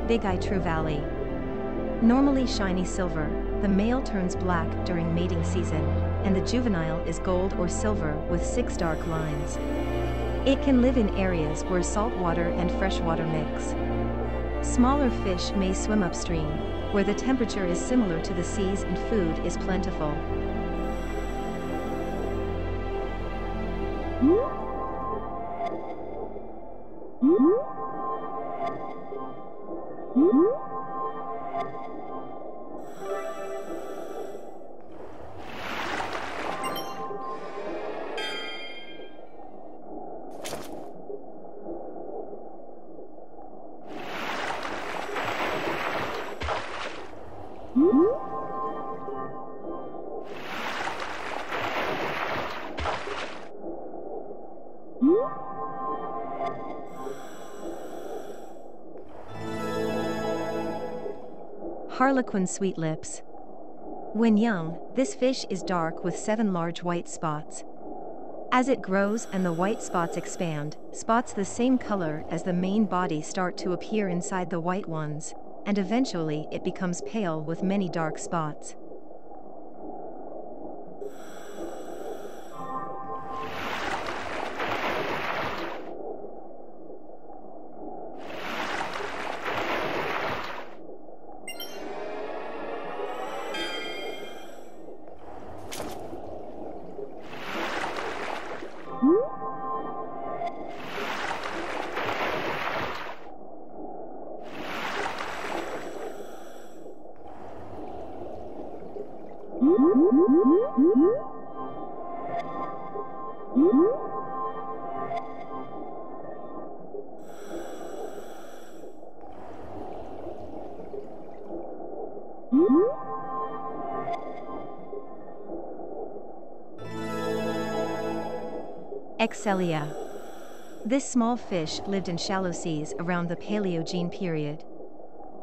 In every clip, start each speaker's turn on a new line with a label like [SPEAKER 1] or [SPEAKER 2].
[SPEAKER 1] Big-eye true valley. Normally shiny silver, the male turns black during mating season, and the juvenile is gold or silver with 6 dark lines. It can live in areas where salt water and fresh water mix. Smaller fish may swim upstream, where the temperature is similar to the seas and food is plentiful. Harlequin sweet lips. When young, this fish is dark with 7 large white spots. As it grows and the white spots expand, spots the same color as the main body start to appear inside the white ones, and eventually it becomes pale with many dark spots. Excelia. This small fish lived in shallow seas around the Paleogene period.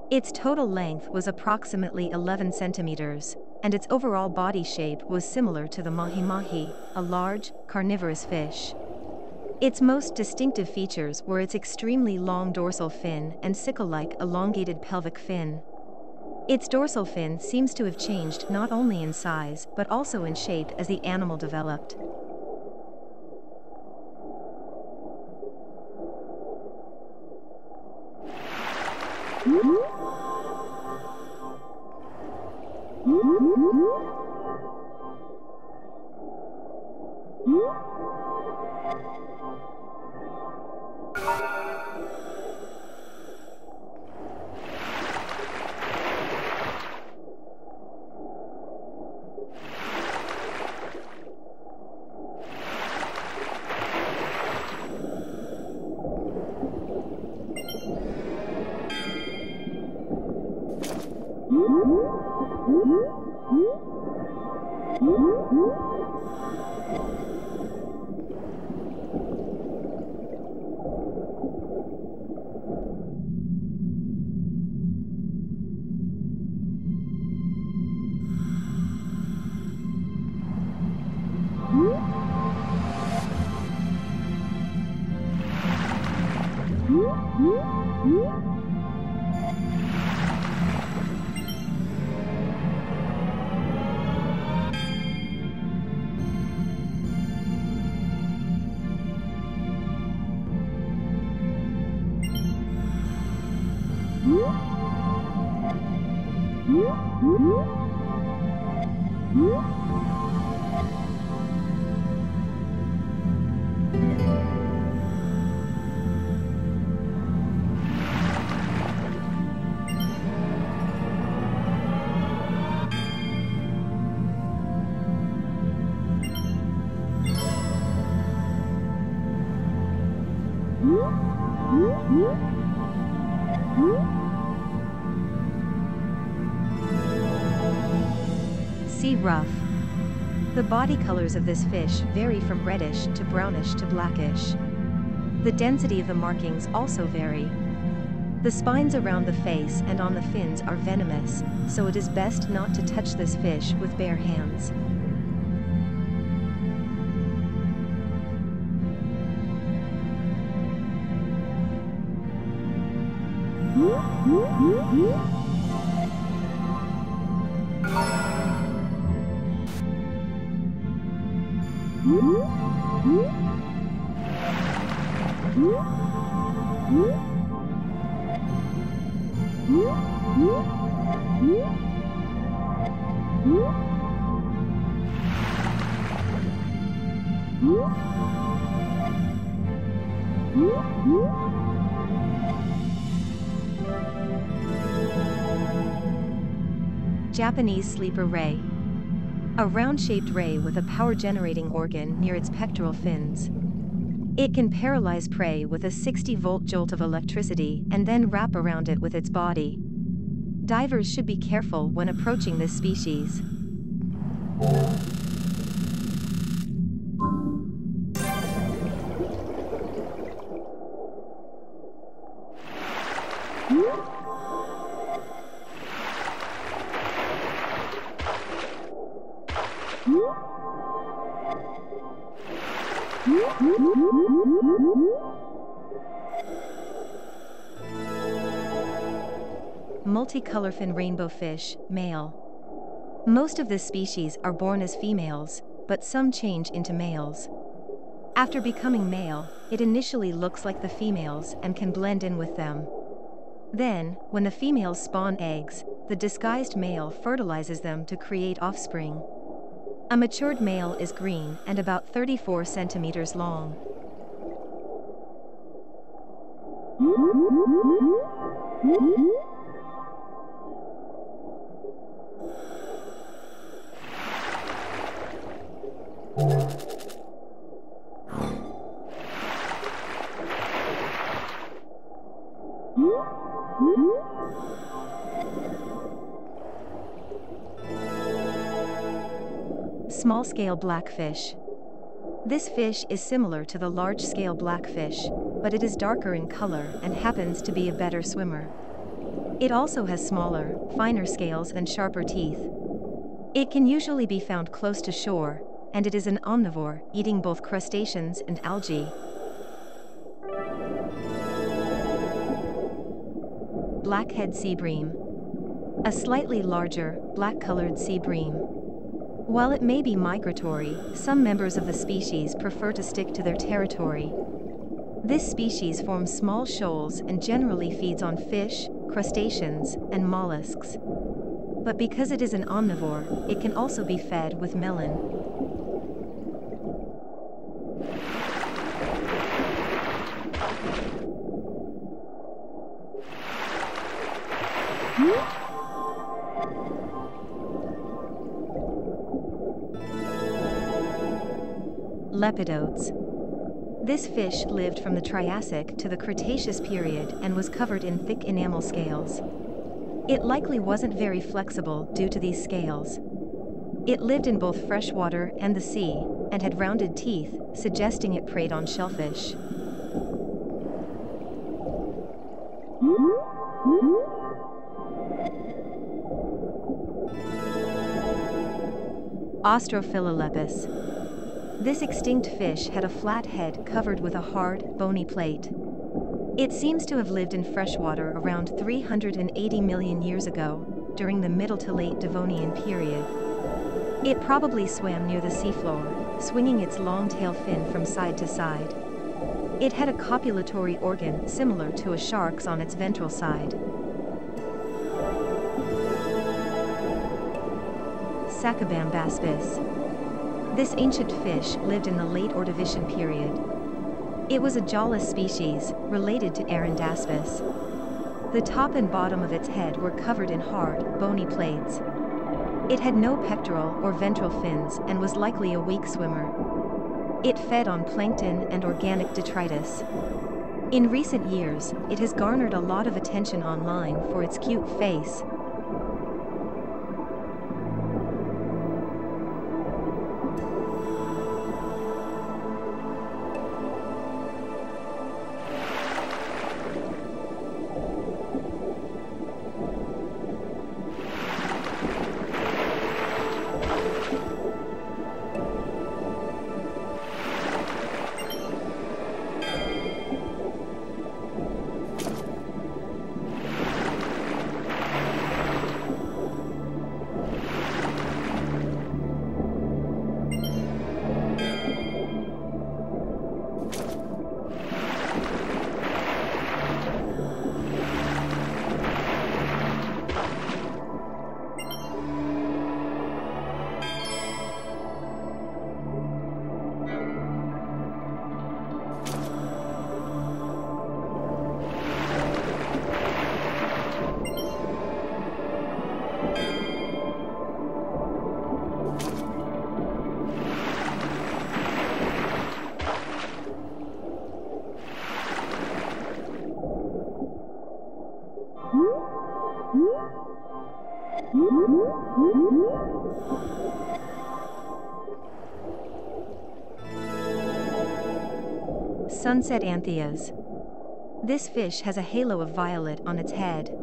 [SPEAKER 1] Its total length was approximately 11 centimeters, and its overall body shape was similar to the mahi-mahi, a large, carnivorous fish. Its most distinctive features were its extremely long dorsal fin and sickle-like elongated pelvic fin. Its dorsal fin seems to have changed not only in size but also in shape as the animal developed. Sea ruff. The body colors of this fish vary from reddish to brownish to blackish. The density of the markings also vary. The spines around the face and on the fins are venomous, so it is best not to touch this fish with bare hands. Japanese sleeper ray. A round-shaped ray with a power-generating organ near its pectoral fins. It can paralyze prey with a 60-volt jolt of electricity and then wrap around it with its body. Divers should be careful when approaching this species. Multicolor fin rainbow fish, male. Most of this species are born as females, but some change into males. After becoming male, it initially looks like the females and can blend in with them. Then, when the females spawn eggs, the disguised male fertilizes them to create offspring. A matured male is green and about 34 centimeters long. Small-scale blackfish. This fish is similar to the large-scale blackfish, but it is darker in color and happens to be a better swimmer. It also has smaller, finer scales and sharper teeth. It can usually be found close to shore, and it is an omnivore, eating both crustaceans and algae. Blackhead sea bream. A slightly larger, black-colored sea bream. While it may be migratory, some members of the species prefer to stick to their territory. This species forms small shoals and generally feeds on fish, crustaceans, and mollusks. But because it is an omnivore, it can also be fed with melon. Lepidodes. This fish lived from the Triassic to the Cretaceous period and was covered in thick enamel scales. It likely wasn't very flexible due to these scales. It lived in both freshwater and the sea, and had rounded teeth, suggesting it preyed on shellfish. Ostrophilolepis. This extinct fish had a flat head covered with a hard, bony plate. It seems to have lived in freshwater around 380 million years ago, during the Middle to Late Devonian period. It probably swam near the seafloor, swinging its long tail fin from side to side. It had a copulatory organ similar to a shark's on its ventral side. Sacabambaspis. This ancient fish lived in the late Ordovician period. It was a jawless species, related to Arandaspis. The top and bottom of its head were covered in hard, bony plates. It had no pectoral or ventral fins and was likely a weak swimmer. It fed on plankton and organic detritus. In recent years, it has garnered a lot of attention online for its cute face. Sunset Antheas. This fish has a halo of violet on its head.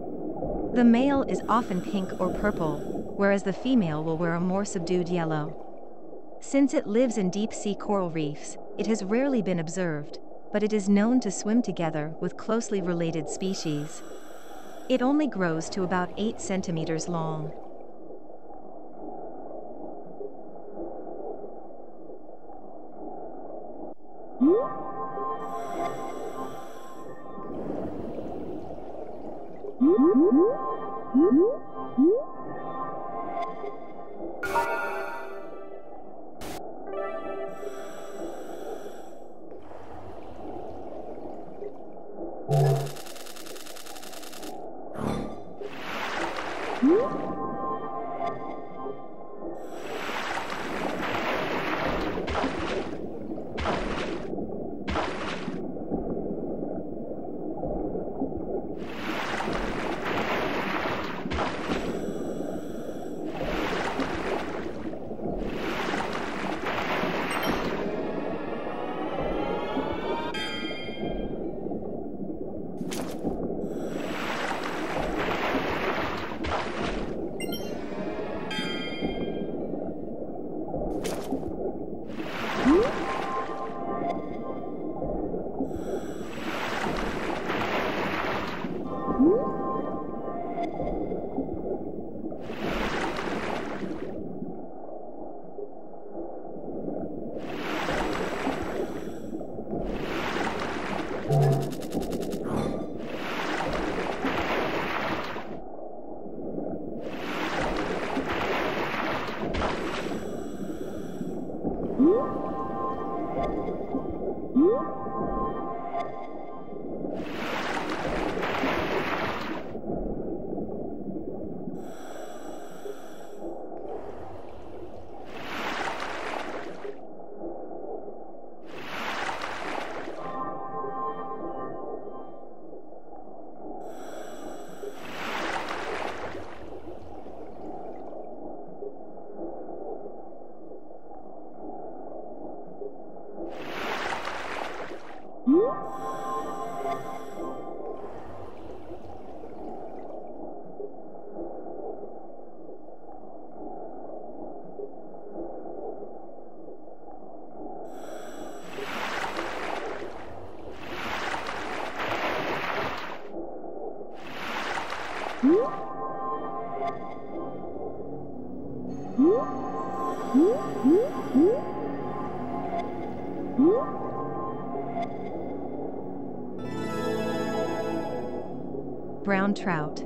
[SPEAKER 1] The male is often pink or purple, whereas the female will wear a more subdued yellow. Since it lives in deep-sea coral reefs, it has rarely been observed, but it is known to swim together with closely related species. It only grows to about 8 centimeters long. Brown trout.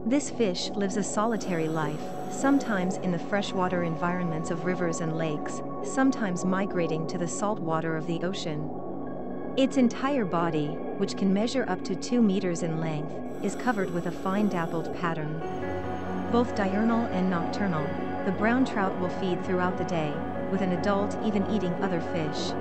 [SPEAKER 1] This fish lives a solitary life, sometimes in the freshwater environments of rivers and lakes, sometimes migrating to the salt water of the ocean. Its entire body, which can measure up to 2 meters in length, is covered with a fine dappled pattern. Both diurnal and nocturnal, the brown trout will feed throughout the day, with an adult even eating other fish.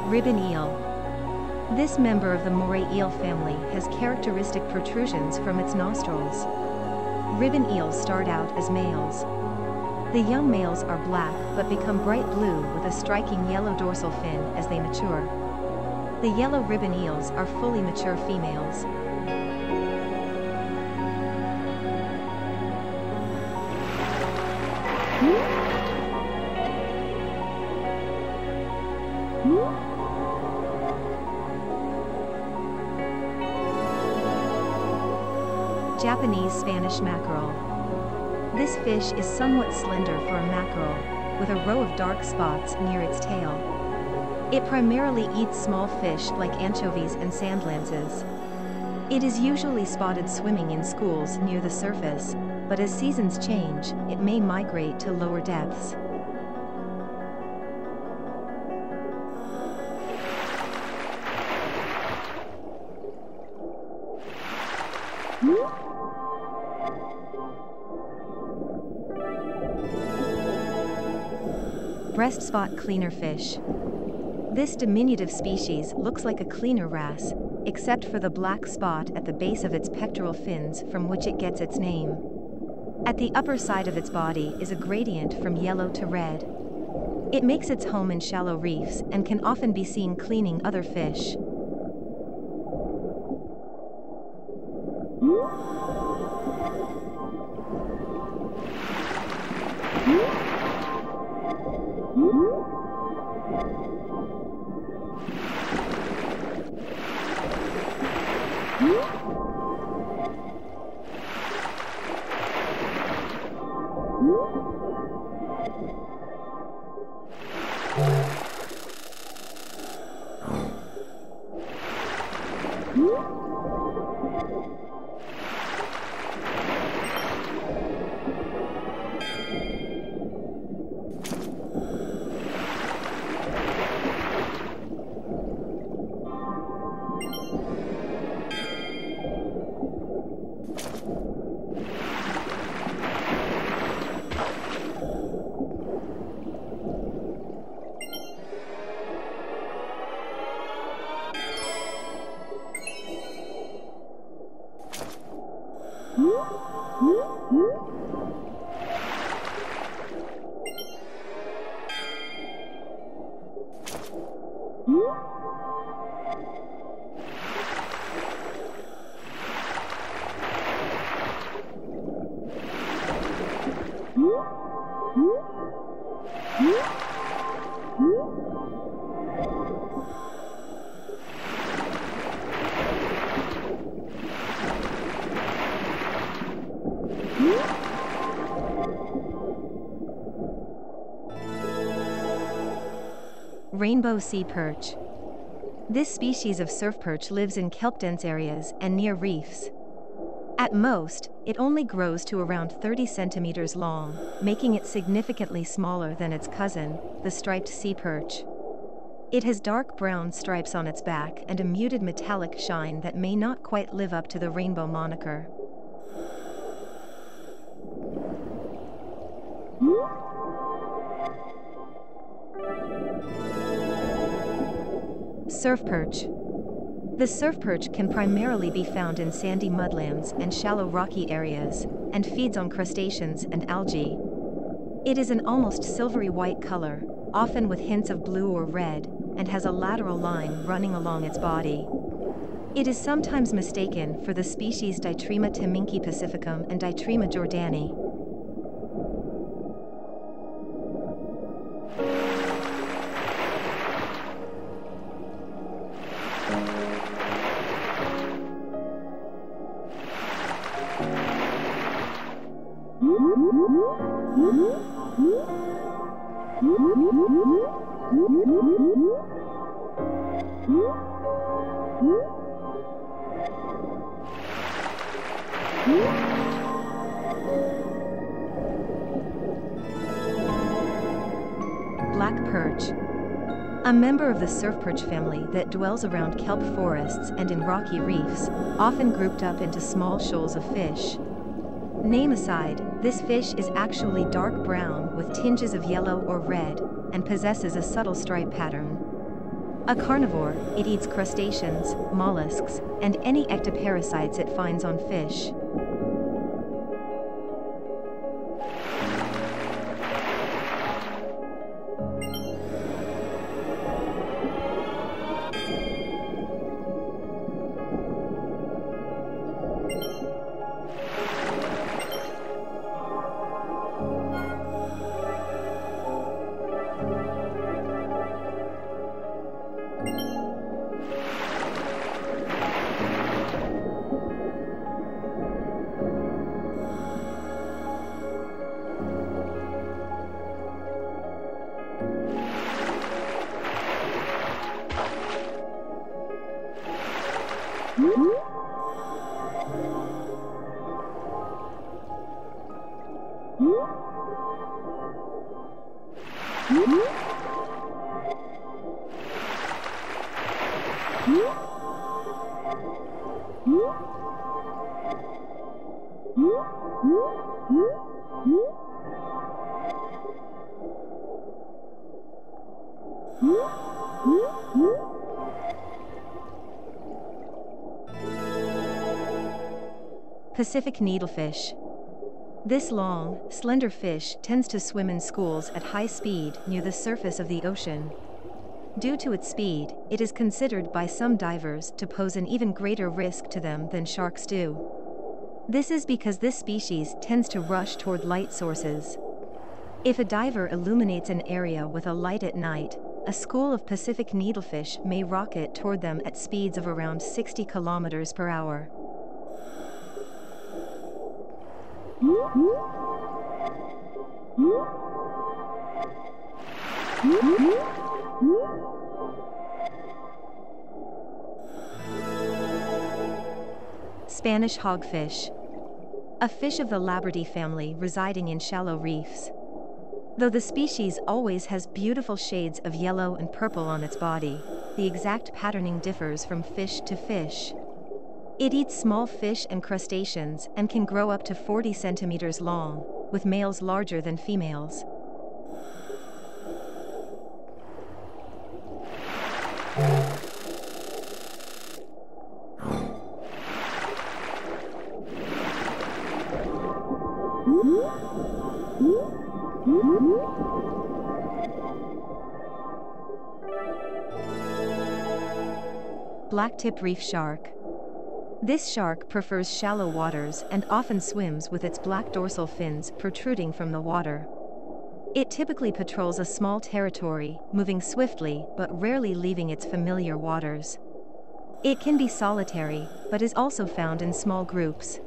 [SPEAKER 1] Ribbon eel. This member of the moray eel family has characteristic protrusions from its nostrils. Ribbon eels start out as males. The young males are black but become bright blue with a striking yellow dorsal fin as they mature. The yellow ribbon eels are fully mature females. Japanese Spanish mackerel. This fish is somewhat slender for a mackerel, with a row of dark spots near its tail. It primarily eats small fish like anchovies and sand lances. It is usually spotted swimming in schools near the surface, but as seasons change, it may migrate to lower depths. Breast spot cleaner fish. This diminutive species looks like a cleaner wrasse, except for the black spot at the base of its pectoral fins from which it gets its name. At the upper side of its body is a gradient from yellow to red. It makes its home in shallow reefs and can often be seen cleaning other fish. Rainbow sea perch. This species of surf perch lives in kelp-dense areas and near reefs. At most, it only grows to around 30 centimeters long, making it significantly smaller than its cousin, the striped sea perch. It has dark brown stripes on its back and a muted metallic shine that may not quite live up to the rainbow moniker. Surf perch. The surf perch can primarily be found in sandy mudlands and shallow rocky areas, and feeds on crustaceans and algae. It is an almost silvery white color, often with hints of blue or red, and has a lateral line running along its body. It is sometimes mistaken for the species Ditrema teminki pacificum and Ditrema jordani. Black perch. A member of the surf perch family that dwells around kelp forests and in rocky reefs, often grouped up into small shoals of fish. Name aside, this fish is actually dark brown with tinges of yellow or red, and possesses a subtle stripe pattern. A carnivore, it eats crustaceans, mollusks, and any ectoparasites it finds on fish. Pacific needlefish. This long, slender fish tends to swim in schools at high speed near the surface of the ocean. Due to its speed, it is considered by some divers to pose an even greater risk to them than sharks do. This is because this species tends to rush toward light sources. If a diver illuminates an area with a light at night, a school of Pacific needlefish may rocket toward them at speeds of around 60 kilometers per hour. Spanish hogfish. A fish of the Labridae family residing in shallow reefs. Though the species always has beautiful shades of yellow and purple on its body, the exact patterning differs from fish to fish. It eats small fish and crustaceans and can grow up to 40 centimeters long, with males larger than females. Blacktip reef shark. This shark prefers shallow waters and often swims with its black dorsal fins protruding from the water. It typically patrols a small territory, moving swiftly but rarely leaving its familiar waters. It can be solitary, but is also found in small groups.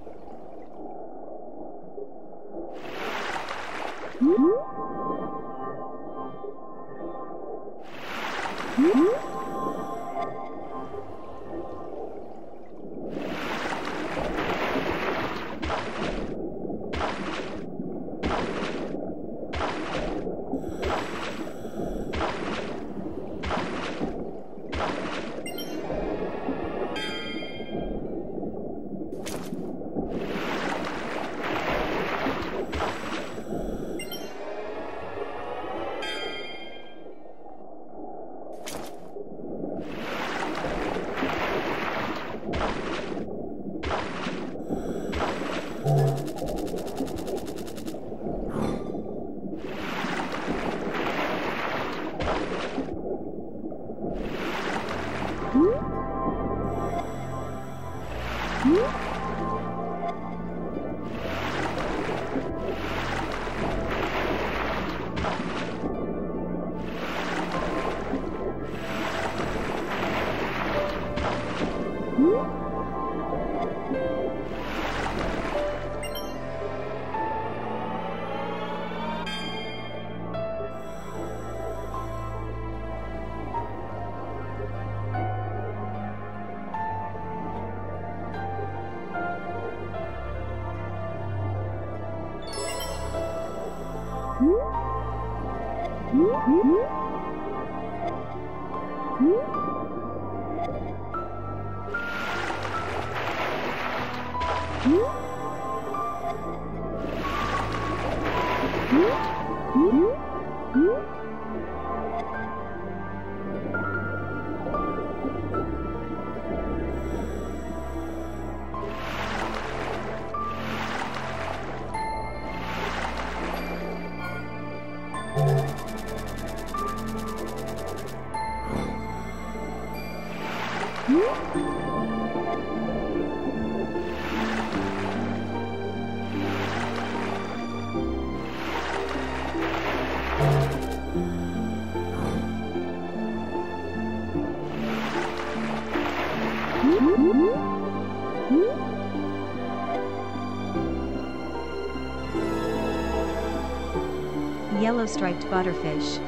[SPEAKER 1] Yellow-striped butterfish.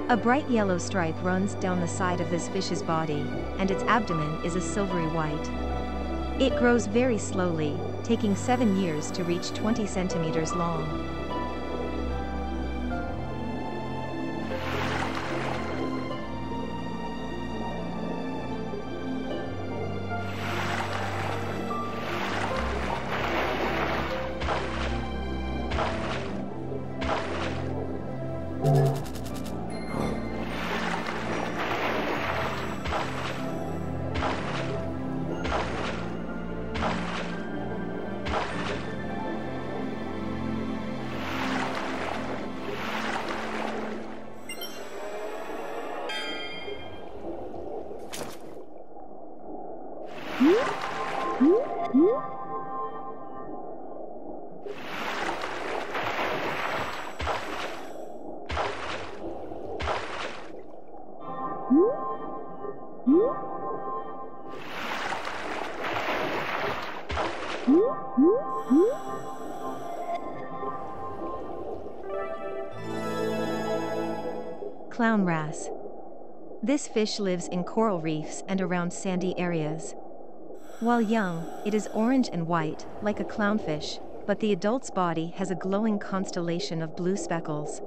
[SPEAKER 1] A bright yellow stripe runs down the side of this fish's body, and its abdomen is a silvery white. It grows very slowly, taking 7 years to reach 20 centimeters long. Clown wrasse. This fish lives in coral reefs and around sandy areas. While young, it is orange and white, like a clownfish, but the adult's body has a glowing constellation of blue speckles.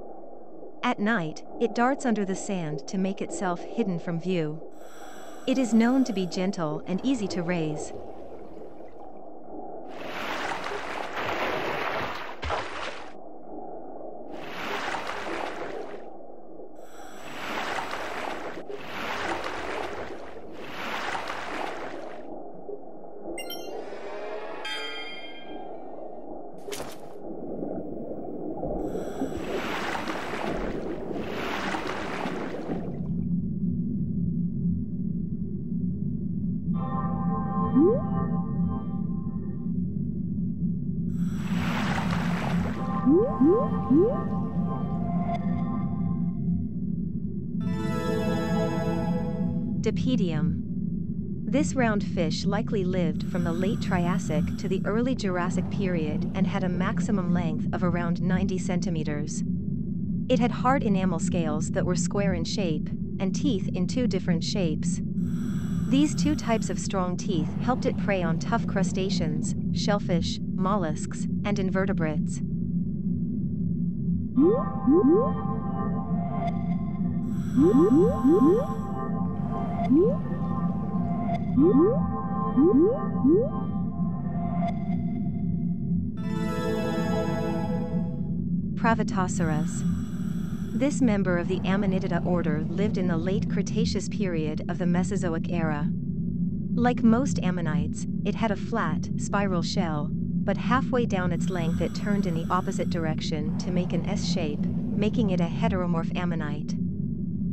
[SPEAKER 1] At night, it darts under the sand to make itself hidden from view. It is known to be gentle and easy to raise. Dipedium. This round fish likely lived from the late Triassic to the early Jurassic period and had a maximum length of around 90 centimeters. It had hard enamel scales that were square in shape, and teeth in 2 different shapes. These 2 types of strong teeth helped it prey on tough crustaceans, shellfish, mollusks, and invertebrates. Pravatosaurus. This member of the Amanitida order lived in the late Cretaceous period of the Mesozoic era. Like most ammonites, it had a flat, spiral shell, but halfway down its length it turned in the opposite direction to make an S shape, making it a heteromorph ammonite.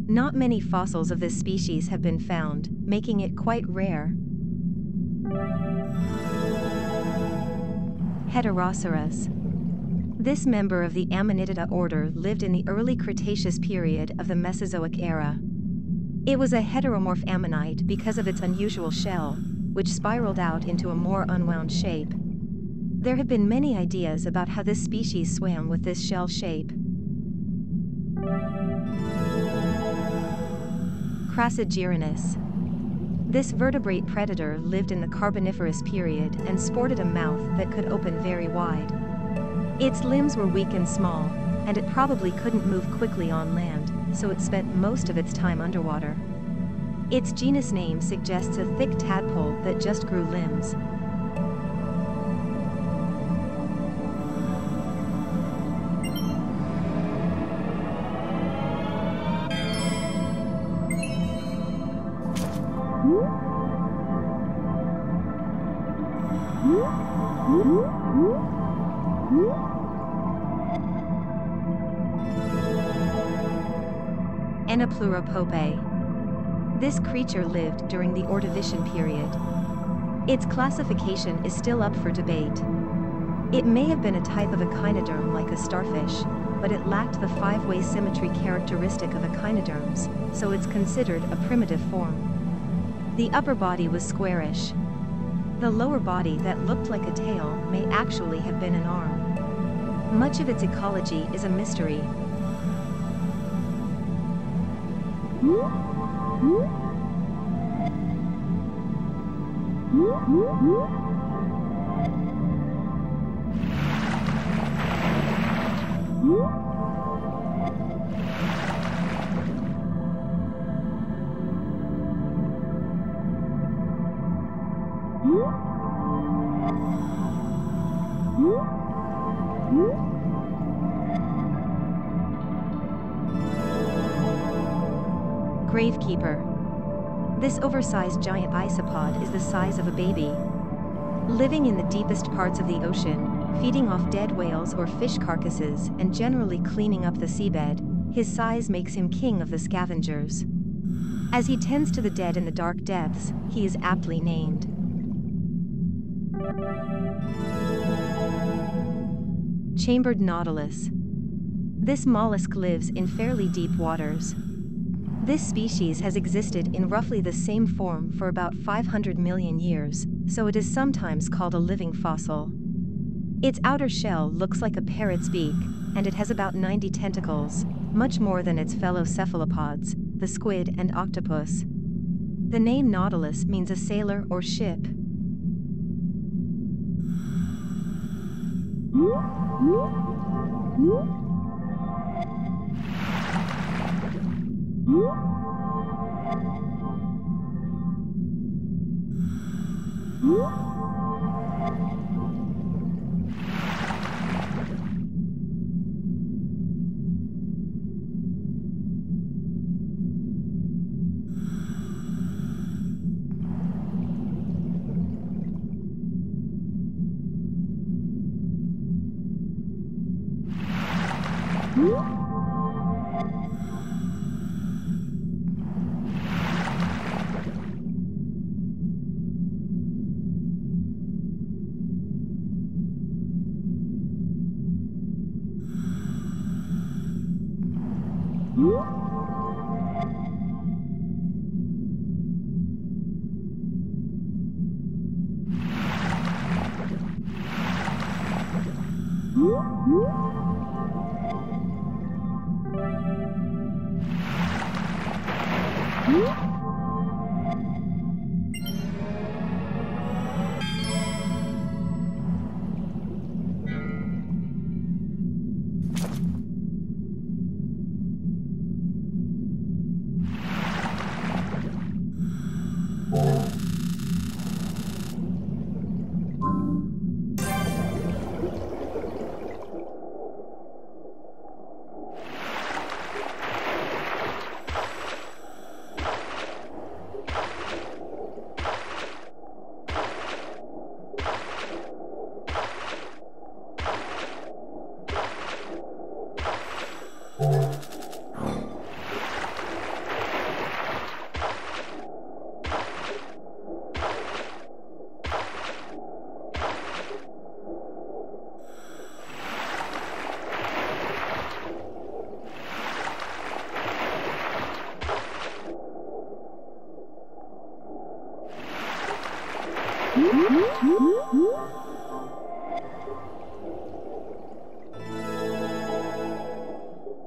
[SPEAKER 1] Not many fossils of this species have been found, making it quite rare. Heteroceras. This member of the Amanitida order lived in the early Cretaceous period of the Mesozoic era. It was a heteromorph ammonite because of its unusual shell, which spiraled out into a more unwound shape. There have been many ideas about how this species swam with this shell shape. Crassigyrinus. This vertebrate predator lived in the Carboniferous period and sported a mouth that could open very wide. Its limbs were weak and small, and it probably couldn't move quickly on land, so it spent most of its time underwater. Its genus name suggests a thick tadpole that just grew limbs. Anapleuropope. This creature lived during the Ordovician period. Its classification is still up for debate. It may have been a type of echinoderm like a starfish, but it lacked the five-way symmetry characteristic of echinoderms, so it's considered a primitive form. The upper body was squarish. The lower body that looked like a tail may actually have been an arm. Much of its ecology is a mystery. Gravekeeper. This oversized giant isopod is the size of a baby. Living in the deepest parts of the ocean, feeding off dead whales or fish carcasses and generally cleaning up the seabed, his size makes him king of the scavengers. As he tends to the dead in the dark depths, he is aptly named. Chambered nautilus. This mollusk lives in fairly deep waters. This species has existed in roughly the same form for about 500 million years, so it is sometimes called a living fossil. Its outer shell looks like a parrot's beak, and it has about 90 tentacles, much more than its fellow cephalopods, the squid and octopus. The name Nautilus means a sailor or ship.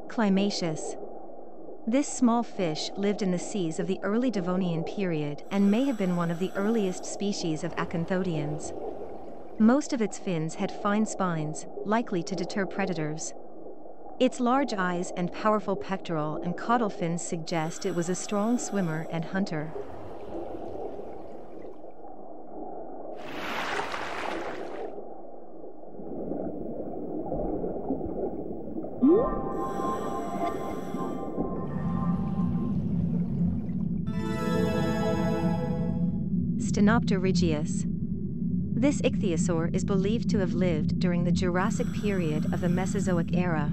[SPEAKER 1] Climaceous. This small fish lived in the seas of the early Devonian period and may have been one of the earliest species of acanthodians. Most of its fins had fine spines, likely to deter predators. Its large eyes and powerful pectoral and caudal fins suggest it was a strong swimmer and hunter. Stenopterygius. This ichthyosaur is believed to have lived during the Jurassic period of the Mesozoic era.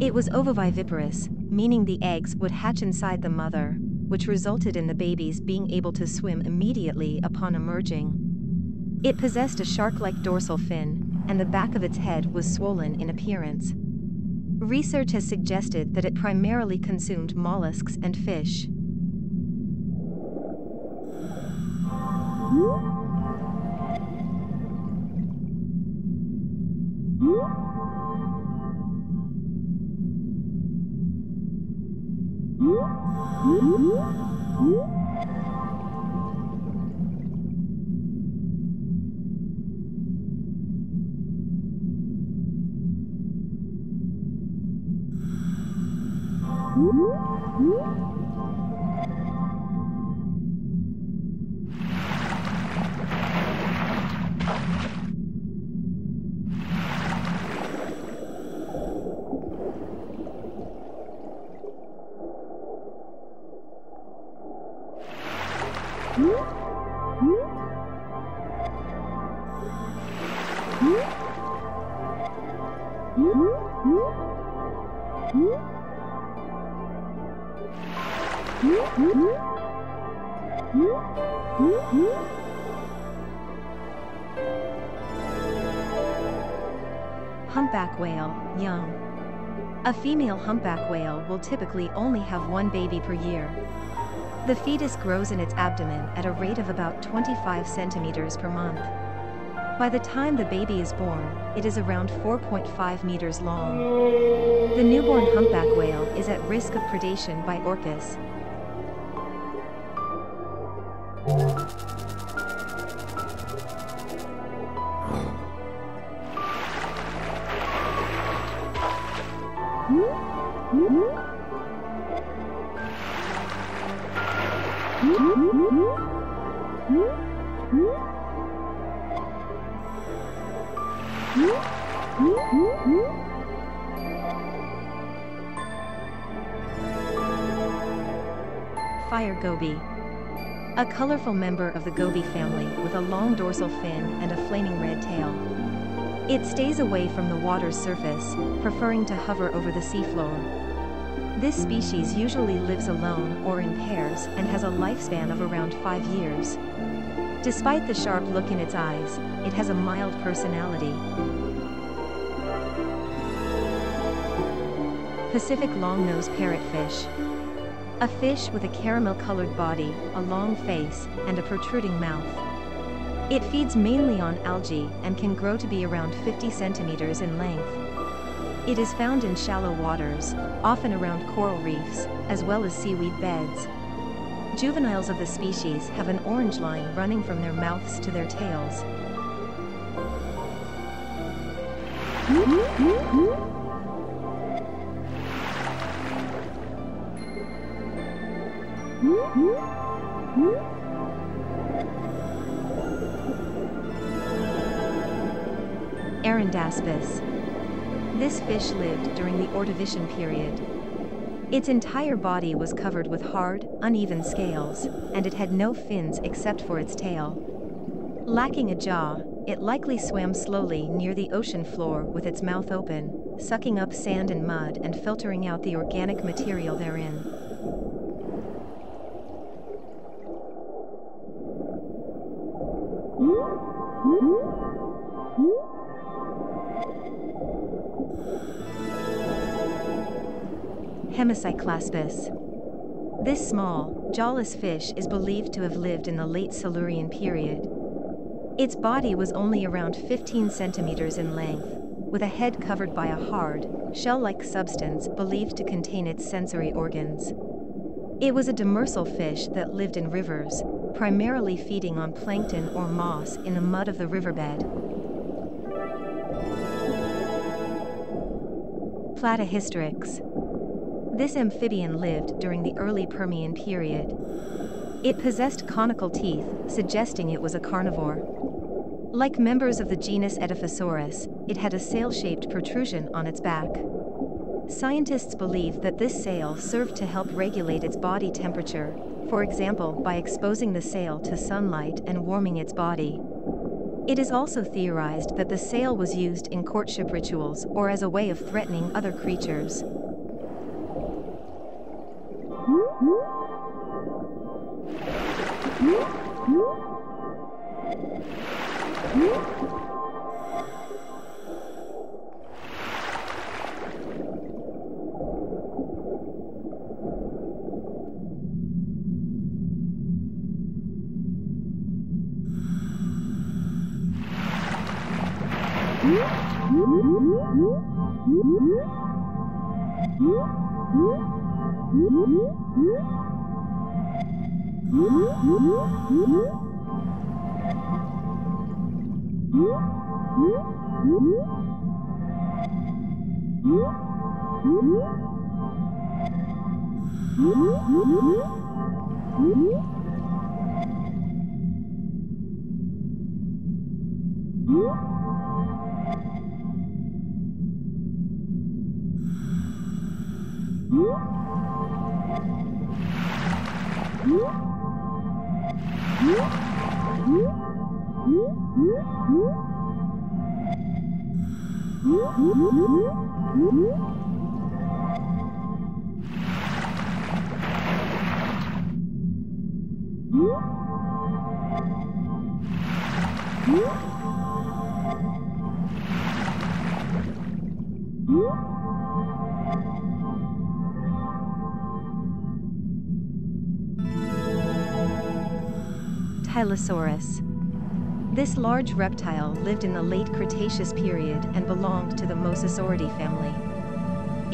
[SPEAKER 1] It was ovoviviparous, meaning the eggs would hatch inside the mother, which resulted in the babies being able to swim immediately upon emerging. It possessed a shark-like dorsal fin, and the back of its head was swollen in appearance. Research has suggested that it primarily consumed mollusks and fish. Humpback whale, young. A female humpback whale will typically only have one baby per year. The fetus grows in its abdomen at a rate of about 25 centimeters per month. By the time the baby is born, it is around 4.5 meters long. The newborn humpback whale is at risk of predation by orcas. Fire goby. A colorful member of the goby family with a long dorsal fin and a flaming red tail. It stays away from the water's surface, preferring to hover over the seafloor. This species usually lives alone or in pairs and has a lifespan of around 5 years. Despite the sharp look in its eyes, it has a mild personality. Pacific long-nosed parrotfish. A fish with a caramel-colored body, a long face, and a protruding mouth. It feeds mainly on algae and can grow to be around 50 centimeters in length. It is found in shallow waters, often around coral reefs, as well as seaweed beds. Juveniles of the species have an orange line running from their mouths to their tails. Arundaspis. This fish lived during the Ordovician period. Its entire body was covered with hard, uneven scales, and it had no fins except for its tail. Lacking a jaw, it likely swam slowly near the ocean floor with its mouth open, sucking up sand and mud and filtering out the organic material therein. Hemicyclaspis. This small, jawless fish is believed to have lived in the late Silurian period. Its body was only around 15 centimeters in length, with a head covered by a hard, shell-like substance believed to contain its sensory organs. It was a demersal fish that lived in rivers, primarily feeding on plankton or moss in the mud of the riverbed. Platyhystrix. This amphibian lived during the early Permian period. It possessed conical teeth, suggesting it was a carnivore. Like members of the genus Edaphosaurus, it had a sail-shaped protrusion on its back. Scientists believe that this sail served to help regulate its body temperature, for example by exposing the sail to sunlight and warming its body. It is also theorized that the sail was used in courtship rituals or as a way of threatening other creatures. Tylosaurus. This large reptile lived in the late Cretaceous period and belonged to the Mosasauridae family.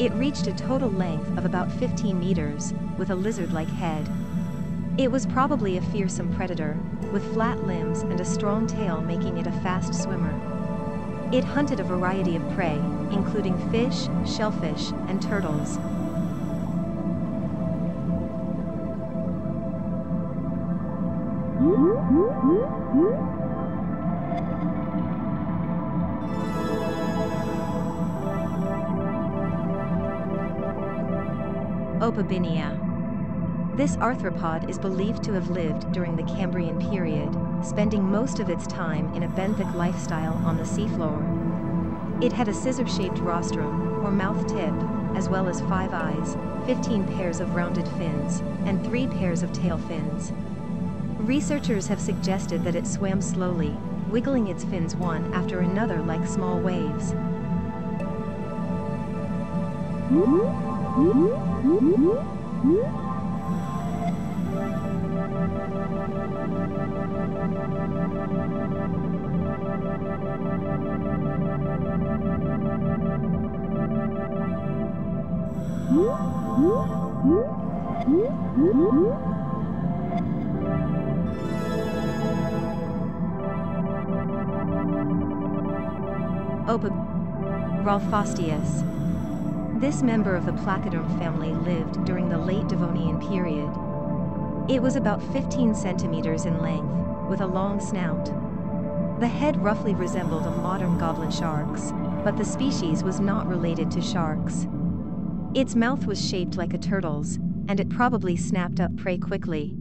[SPEAKER 1] It reached a total length of about 15 meters, with a lizard-like head. It was probably a fearsome predator, with flat limbs and a strong tail making it a fast swimmer. It hunted a variety of prey, including fish, shellfish, and turtles. Opabinia. This arthropod is believed to have lived during the Cambrian period, spending most of its time in a benthic lifestyle on the seafloor. It had a scissor-shaped rostrum, or mouth tip, as well as 5 eyes, 15 pairs of rounded fins, and 3 pairs of tail fins. Researchers have suggested that it swam slowly, wiggling its fins one after another like small waves. Ralphosteus. This member of the Placoderm family lived during the late Devonian period. It was about 15 centimeters in length, with a long snout. The head roughly resembled a modern goblin shark's, but the species was not related to sharks. Its mouth was shaped like a turtle's, and it probably snapped up prey quickly.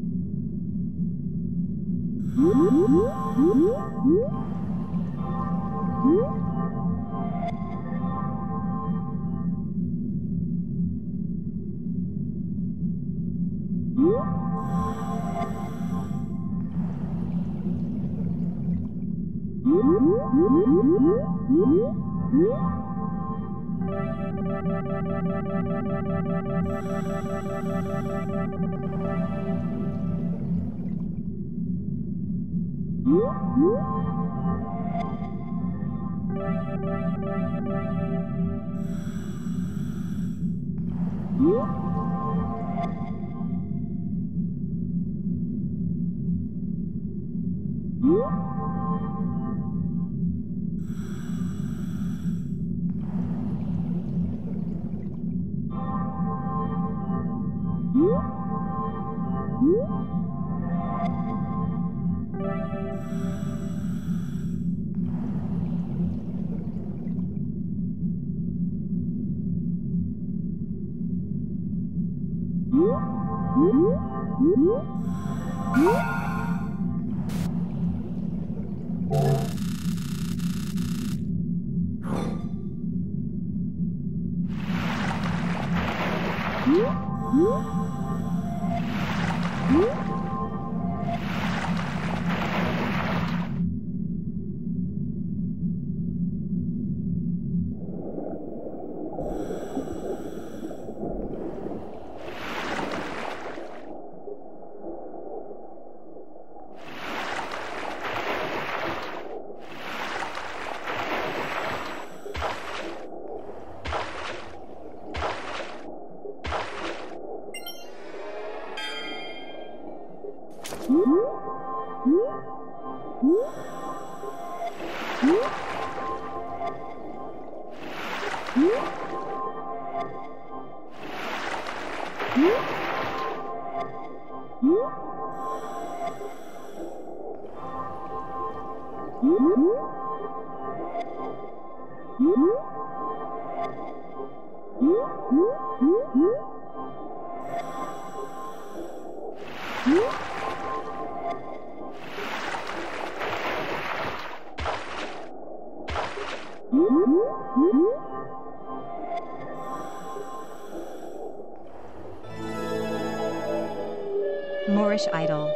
[SPEAKER 1] Moorish idol.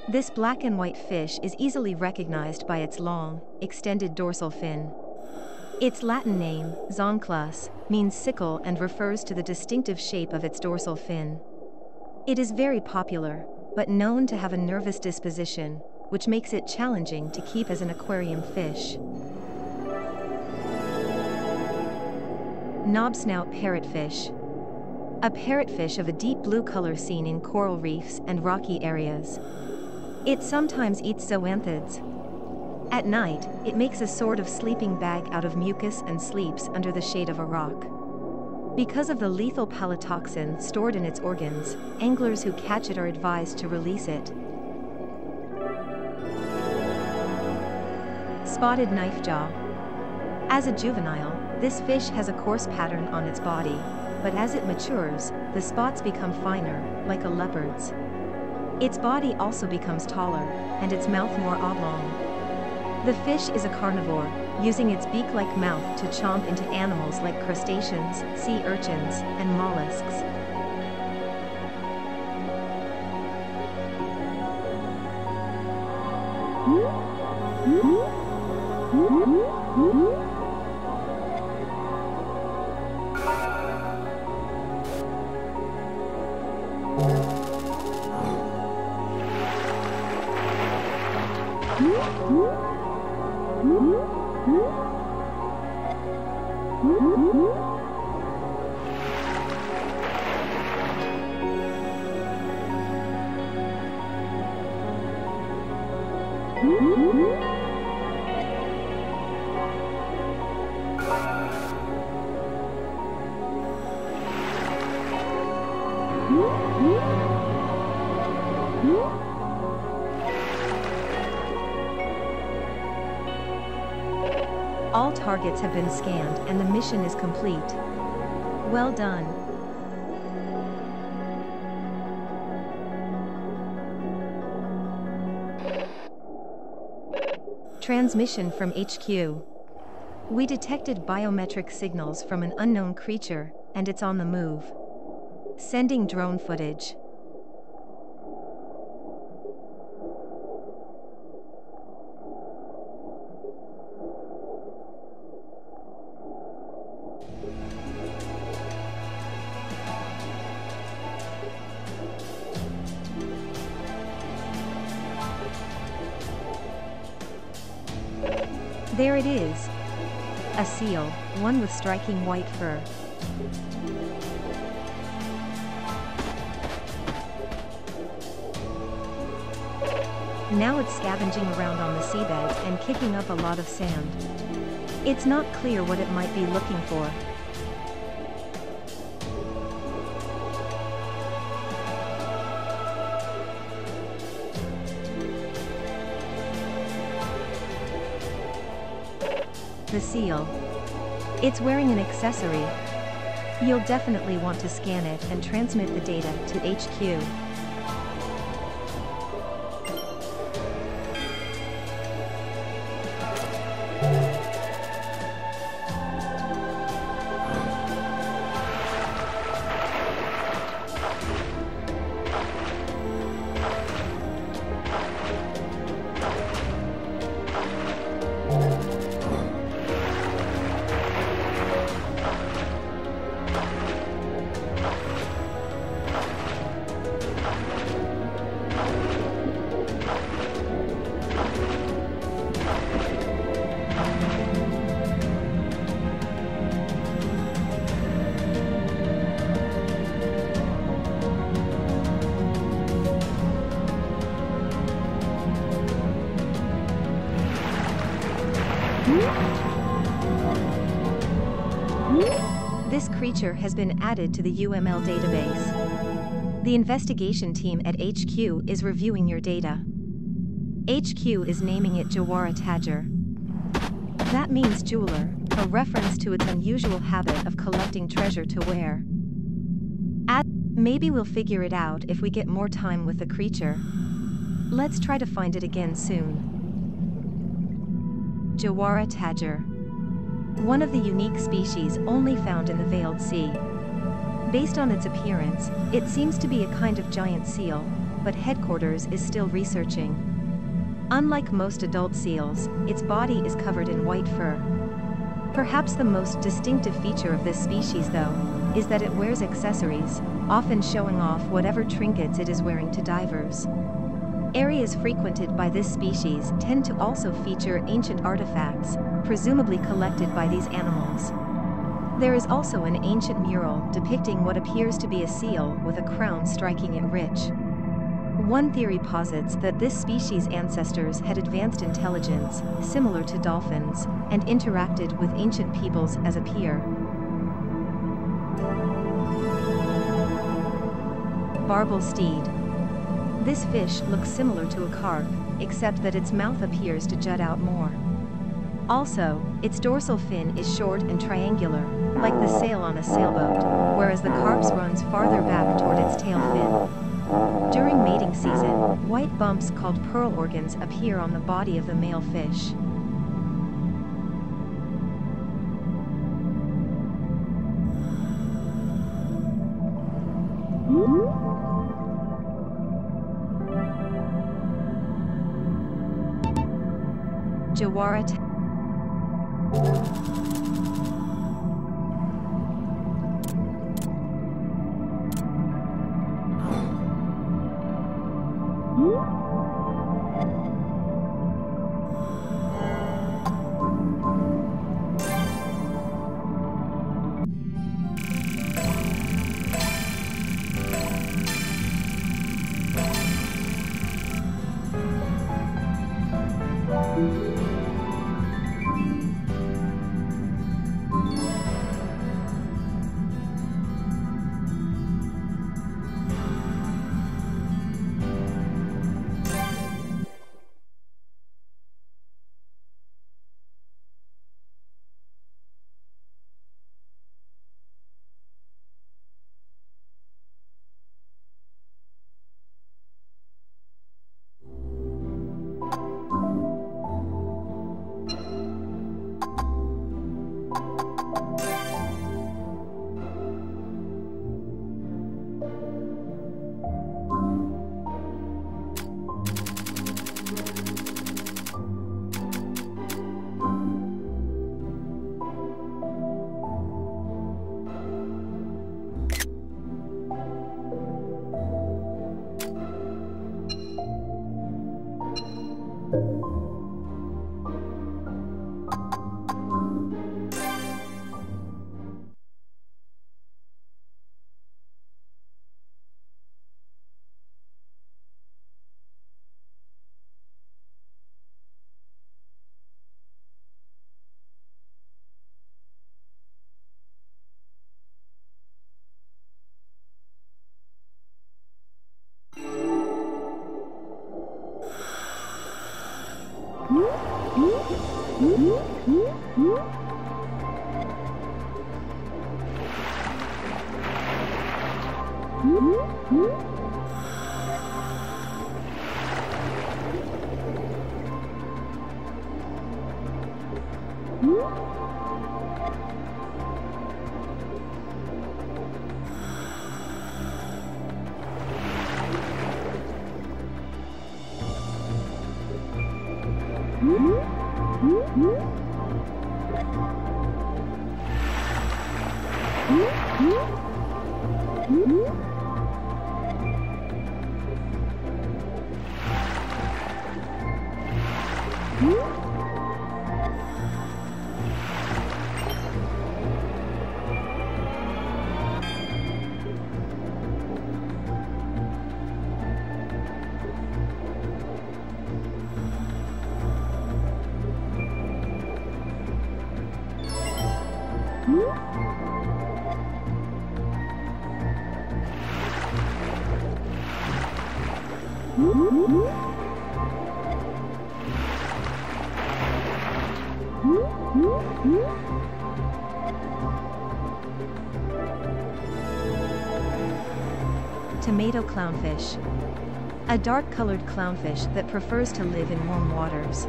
[SPEAKER 1] This black and white fish is easily recognized by its long, extended dorsal fin. Its Latin name, zonclus, means sickle and refers to the distinctive shape of its dorsal fin. It is very popular, but known to have a nervous disposition, which makes it challenging to keep as an aquarium fish. Knobsnout parrotfish. A parrotfish of a deep blue color seen in coral reefs and rocky areas. It sometimes eats zoanthids. At night, it makes a sort of sleeping bag out of mucus and sleeps under the shade of a rock. Because of the lethal palotoxin stored in its organs, anglers who catch it are advised to release it. Spotted knifejaw. As a juvenile, this fish has a coarse pattern on its body, but as it matures, the spots become finer, like a leopard's. Its body also becomes taller, and its mouth more oblong. The fish is a carnivore, using its beak-like mouth to chomp into animals like crustaceans, sea urchins, and mollusks. All targets have been scanned and the mission is complete. Well done. Transmission from HQ. We detected biometric signals from an unknown creature, and it's on the move. Sending drone footage. There it is. A seal, one with striking white fur. Now it's scavenging around on the seabed and kicking up a lot of sand. It's not clear what it might be looking for. the seal. It's wearing an accessory. You'll definitely want to scan it and transmit the data to HQ. This creature has been added to the UML database. The investigation team at HQ is reviewing your data. HQ is naming it Jawhara Tajir. That means jeweler, a reference to its unusual habit of collecting treasure to wear. Maybe we'll figure it out if we get more time with the creature. Let's try to find it again soon. Jawhara Tajir. One of the unique species only found in the Veiled Sea. Based on its appearance, it seems to be a kind of giant seal, but headquarters is still researching. Unlike most adult seals, its body is covered in white fur. Perhaps the most distinctive feature of this species, though, is that it wears accessories, often showing off whatever trinkets it is wearing to divers. Areas frequented by this species tend to also feature ancient artifacts, presumably collected by these animals. There is also an ancient mural depicting what appears to be a seal with a crown striking it rich. One theory posits that this species' ancestors had advanced intelligence, similar to dolphins, and interacted with ancient peoples as a peer. Barbel steed. This fish looks similar to a carp, except that its mouth appears to jut out more. Also, its dorsal fin is short and triangular, like the sail on a sailboat, whereas the carp's runs farther back toward its tail fin. During mating season, white bumps called pearl organs appear on the body of the male fish. Jawhara Tajir. Tomato clownfish. A dark-colored clownfish that prefers to live in warm waters.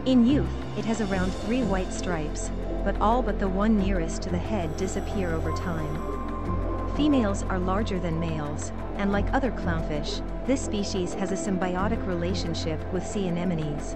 [SPEAKER 1] In youth, it has around 3 white stripes, but all but the one nearest to the head disappear over time. Females are larger than males, and like other clownfish, this species has a symbiotic relationship with sea anemones.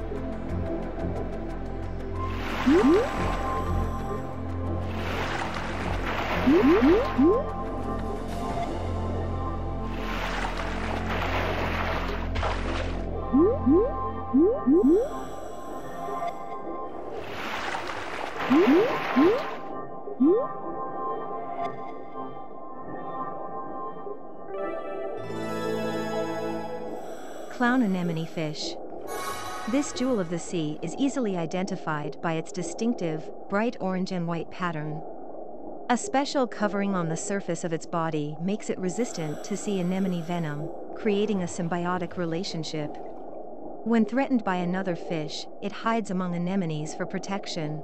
[SPEAKER 1] Clown anemone fish. This jewel of the sea is easily identified by its distinctive, bright orange and white pattern. A special covering on the surface of its body makes it resistant to sea anemone venom, creating a symbiotic relationship. When threatened by another fish, it hides among anemones for protection.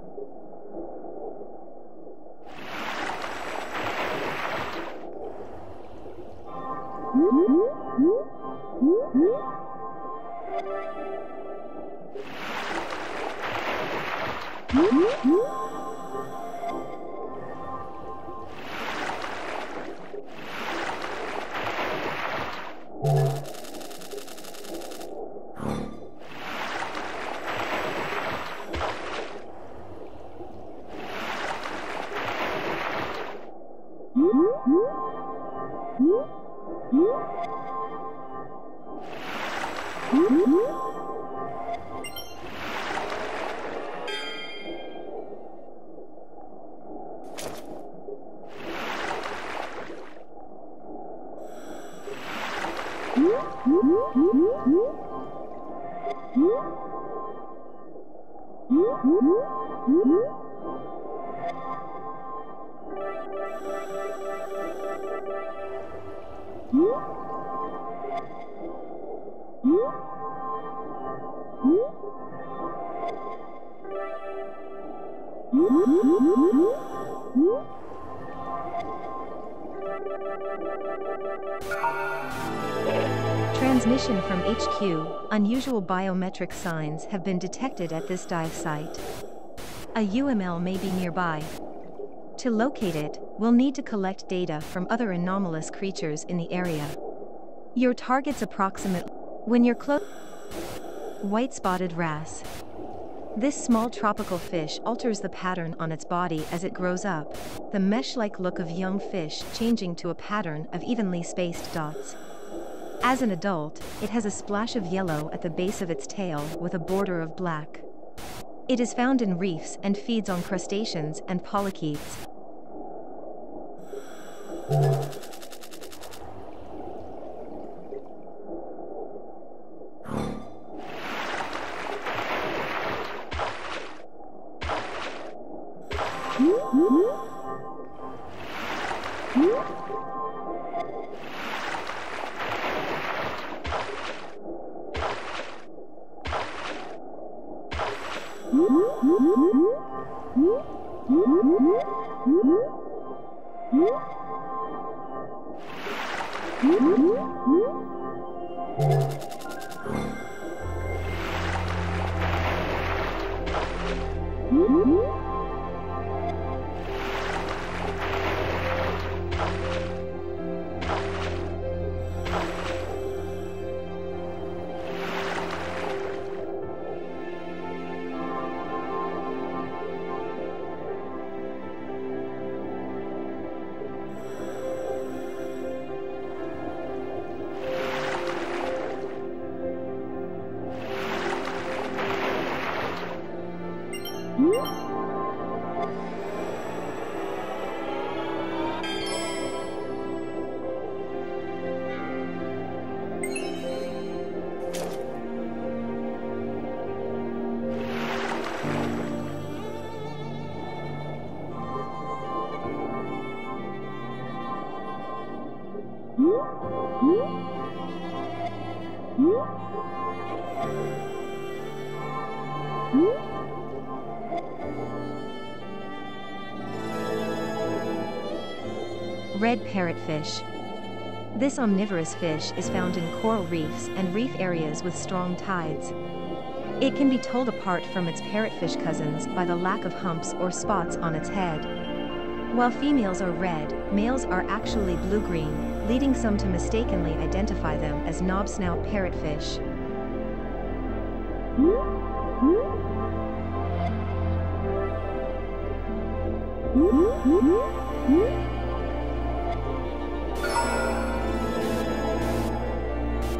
[SPEAKER 1] Transmission from HQ, unusual biometric signs have been detected at this dive site. A UML may be nearby. To locate it, we'll need to collect data from other anomalous creatures in the area. Your target's approximate when you're close. White-spotted wrasse. This small tropical fish alters the pattern on its body as it grows up, the mesh-like look of young fish changing to a pattern of evenly spaced dots. As an adult, it has a splash of yellow at the base of its tail with a border of black. It is found in reefs and feeds on crustaceans and polychaetes. Red parrotfish. This omnivorous fish is found in coral reefs and reef areas with strong tides. It can be told apart from its parrotfish cousins by the lack of humps or spots on its head. While females are red, males are actually blue-green, leading some to mistakenly identify them as knobsnout parrotfish.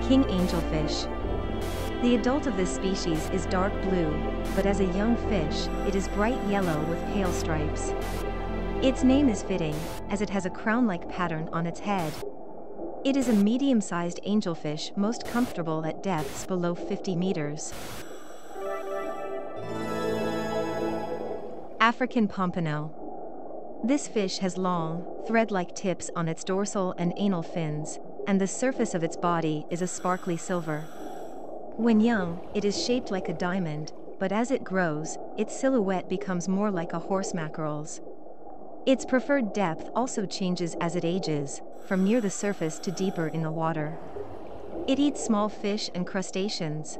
[SPEAKER 1] King angelfish. The adult of this species is dark blue, but as a young fish, it is bright yellow with pale stripes. Its name is fitting, as it has a crown-like pattern on its head. It is a medium-sized angelfish most comfortable at depths below 50 meters. African pompano. This fish has long, thread-like tips on its dorsal and anal fins, and the surface of its body is a sparkly silver. When young, it is shaped like a diamond, but as it grows, its silhouette becomes more like a horse mackerel's. Its preferred depth also changes as it ages, from near the surface to deeper in the water. It eats small fish and crustaceans.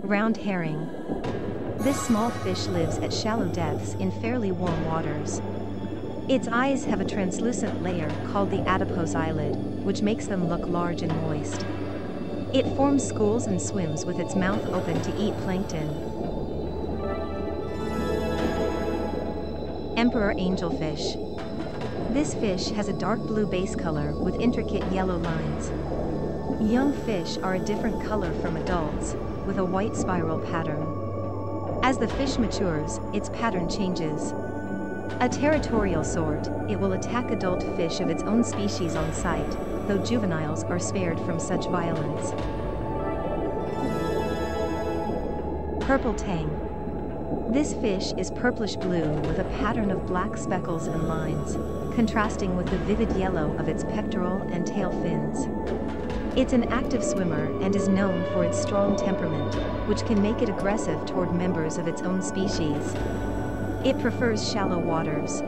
[SPEAKER 1] Round herring. This small fish lives at shallow depths in fairly warm waters. Its eyes have a translucent layer called the adipose eyelid, which makes them look large and moist. It forms schools and swims with its mouth open to eat plankton. Emperor angelfish. This fish has a dark blue base color with intricate yellow lines. Young fish are a different color from adults, with a white spiral pattern. As the fish matures, its pattern changes. A territorial sort, it will attack adult fish of its own species on sight, though juveniles are spared from such violence. Purple tang. This fish is purplish-blue with a pattern of black speckles and lines, contrasting with the vivid yellow of its pectoral and tail fins. It's an active swimmer and is known for its strong temperament, which can make it aggressive toward members of its own species. It prefers shallow waters.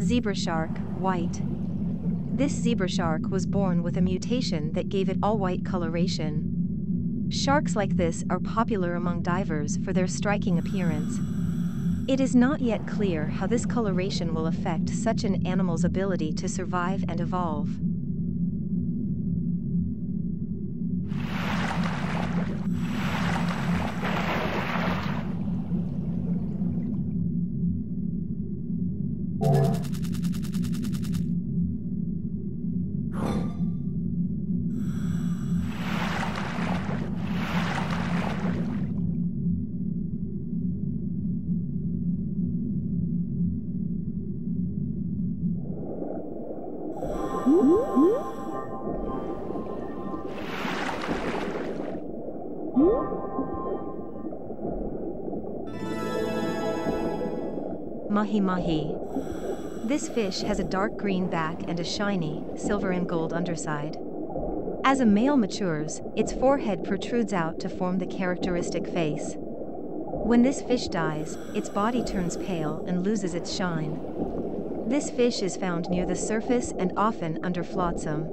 [SPEAKER 1] Zebra shark, white. This zebra shark was born with a mutation that gave it all-white coloration. Sharks like this are popular among divers for their striking appearance. It is not yet clear how this coloration will affect such an animal's ability to survive and evolve. Mahi-mahi. This fish has a dark green back and a shiny, silver and gold underside. As a male matures, its forehead protrudes out to form the characteristic face. When this fish dies, its body turns pale and loses its shine. This fish is found near the surface and often under flotsam.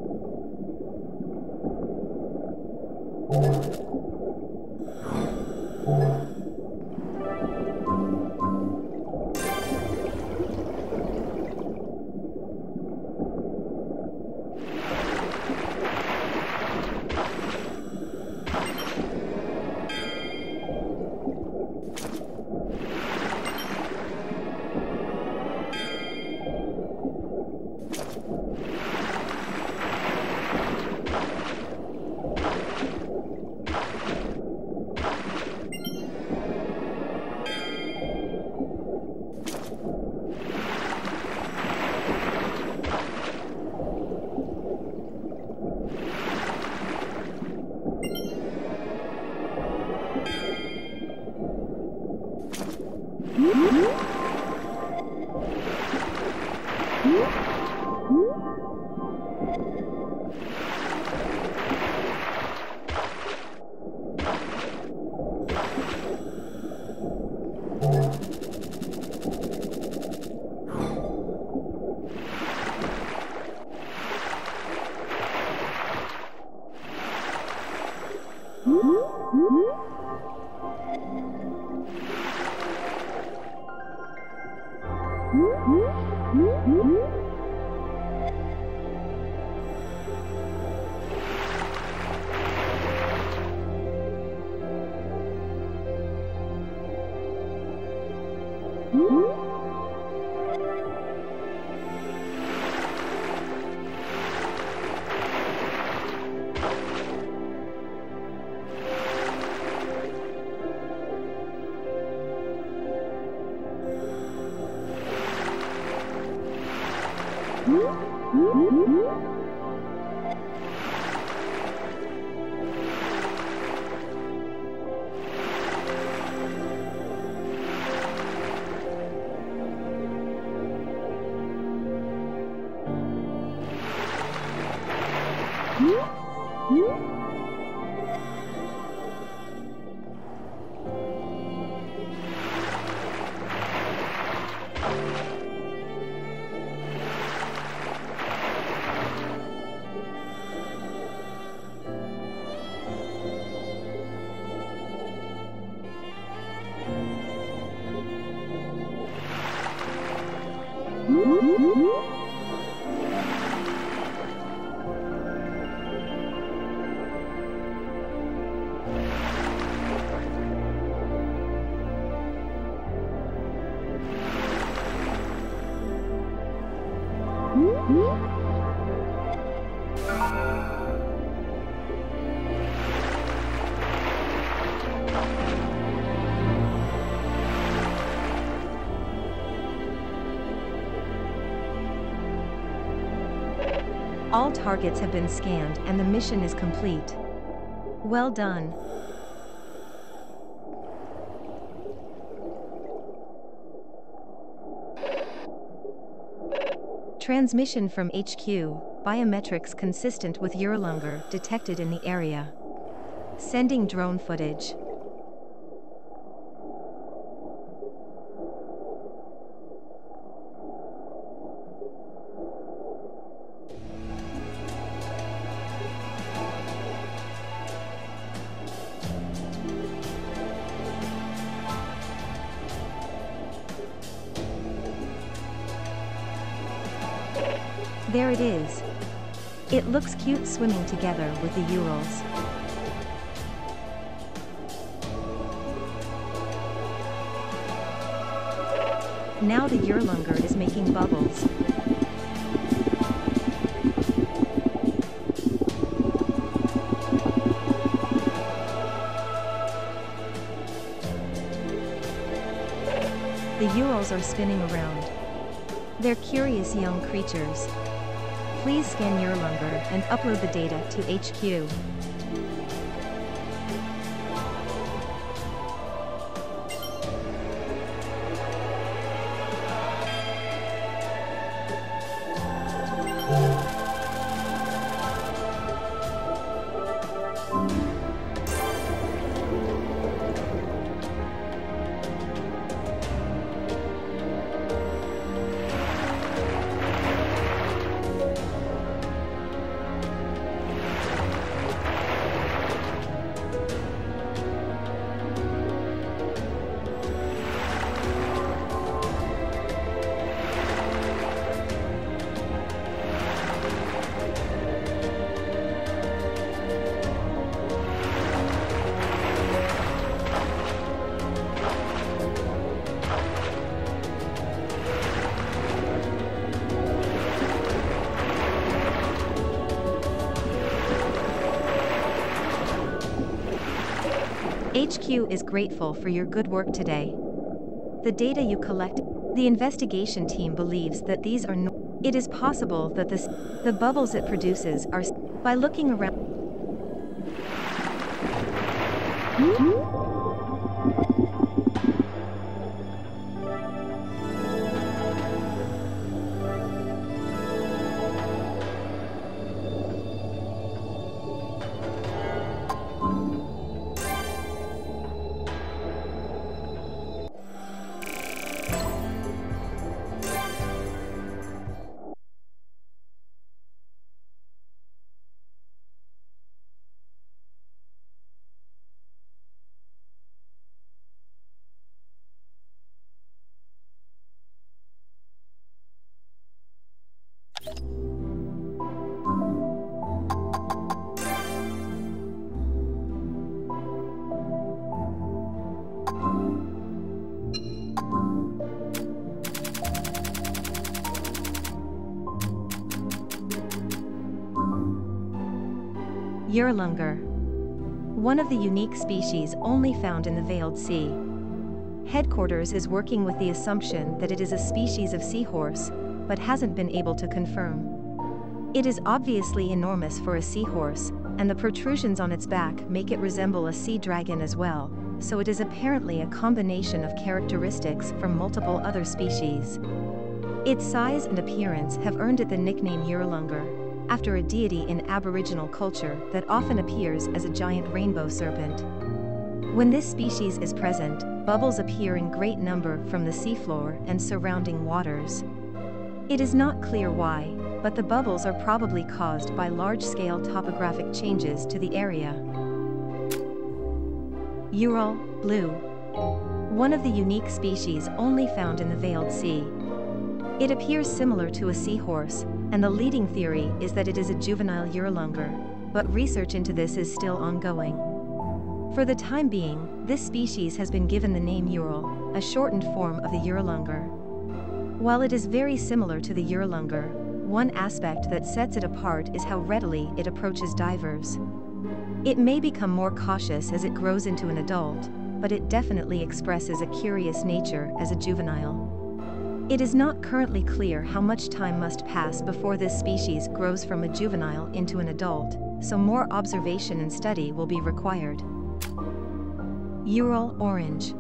[SPEAKER 1] All targets have been scanned and the mission is complete. Well done. Transmission from HQ, biometrics consistent with Yurlungur detected in the area. Sending drone footage. There it is. It looks cute swimming together with the Urals. Now the Yurlungur is making bubbles. The Urals are spinning around. They're curious young creatures. Please scan Yurlungur and upload the data to HQ. HQ is grateful for your good work today. The data you collected, the investigation team believes that these are it is possible that the bubbles it produces are by looking around. Yurlungur. One of the unique species only found in the Veiled Sea. Headquarters is working with the assumption that it is a species of seahorse, but hasn't been able to confirm. It is obviously enormous for a seahorse, and the protrusions on its back make it resemble a sea dragon as well, so it is apparently a combination of characteristics from multiple other species. Its size and appearance have earned it the nickname Yurlungur, after a deity in Aboriginal culture that often appears as a giant rainbow serpent. When this species is present, bubbles appear in great number from the seafloor and surrounding waters. It is not clear why, but the bubbles are probably caused by large-scale topographic changes to the area. Ural, blue. One of the unique species only found in the Veiled Sea. It appears similar to a seahorse, and the leading theory is that it is a juvenile Yurlungur, but research into this is still ongoing. For the time being, this species has been given the name Ural, a shortened form of the Yurlungur. While it is very similar to the Yurlungur, one aspect that sets it apart is how readily it approaches divers. It may become more cautious as it grows into an adult, but it definitely expresses a curious nature as a juvenile. It is not currently clear how much time must pass before this species grows from a juvenile into an adult, so more observation and study will be required. Ural orange.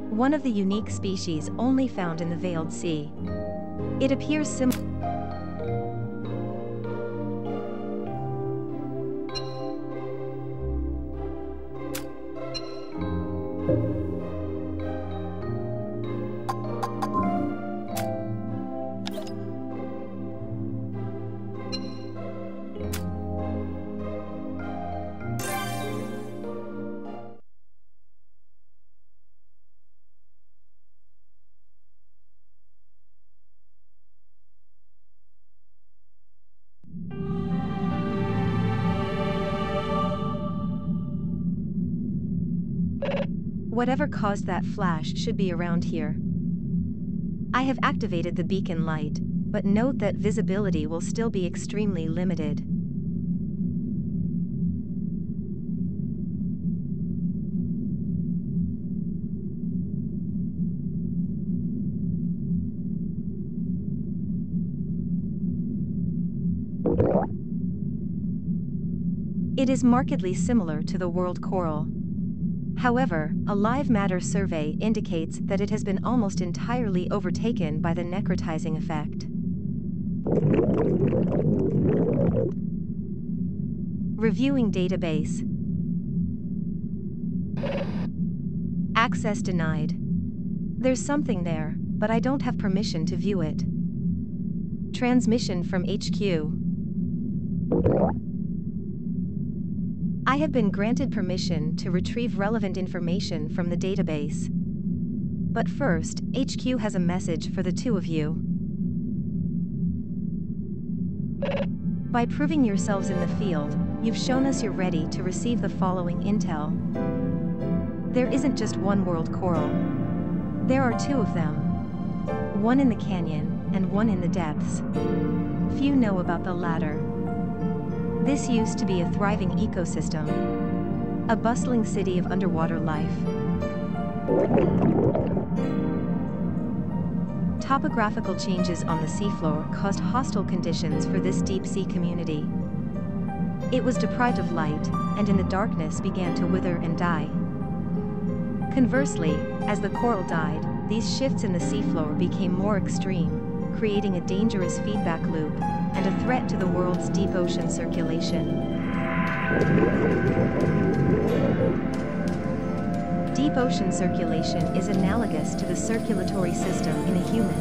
[SPEAKER 1] One of the unique species only found in the Veiled Sea. It appears similar. Whatever caused that flash should be around here. I have activated the beacon light, but note that visibility will still be extremely limited. It is markedly similar to the world coral. However, a live matter survey indicates that it has been almost entirely overtaken by the necrotizing effect. Reviewing database. Access denied. There's something there, but I don't have permission to view it. Transmission from HQ. I have been granted permission to retrieve relevant information from the database. But first, HQ has a message for the two of you. By proving yourselves in the field, you've shown us you're ready to receive the following intel. There isn't just one world coral. There are two of them. One in the canyon, and one in the depths. Few know about the latter. This used to be a thriving ecosystem, a bustling city of underwater life. Topographical changes on the seafloor caused hostile conditions for this deep-sea community. It was deprived of light, and in the darkness began to wither and die. Conversely, as the coral died, these shifts in the seafloor became more extreme, creating a dangerous feedback loop and a threat to the world's deep ocean circulation. Deep ocean circulation is analogous to the circulatory system in a human.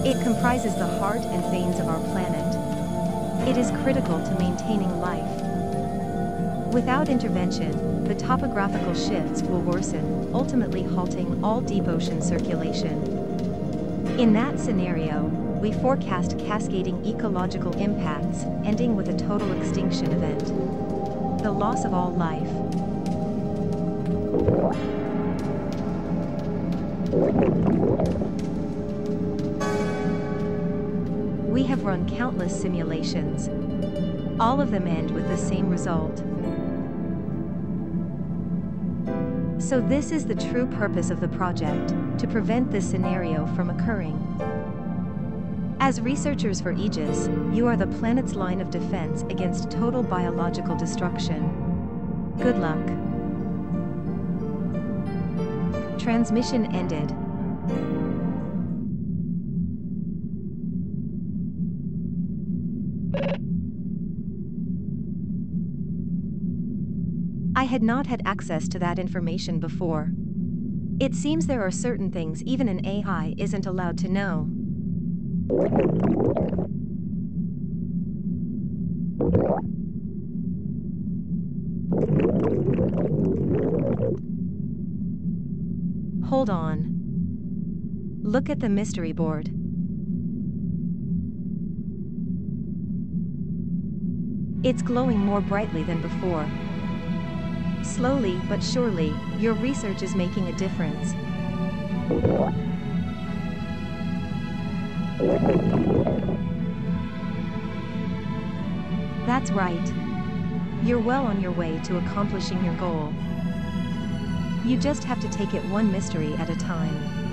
[SPEAKER 1] It comprises the heart and veins of our planet. It is critical to maintaining life. Without intervention, the topographical shifts will worsen, ultimately halting all deep ocean circulation. In that scenario, we forecast cascading ecological impacts, ending with a total extinction event. The loss of all life. We have run countless simulations. All of them end with the same result. So this is the true purpose of the project, to prevent this scenario from occurring. As researchers for Aegis, you are the planet's line of defense against total biological destruction. Good luck. Transmission ended. I had not had access to that information before. It seems there are certain things even an AI isn't allowed to know. Hold on. Look at the mystery board. It's glowing more brightly than before. Slowly but surely, your research is making a difference. That's right. You're well on your way to accomplishing your goal. You just have to take it one mystery at a time.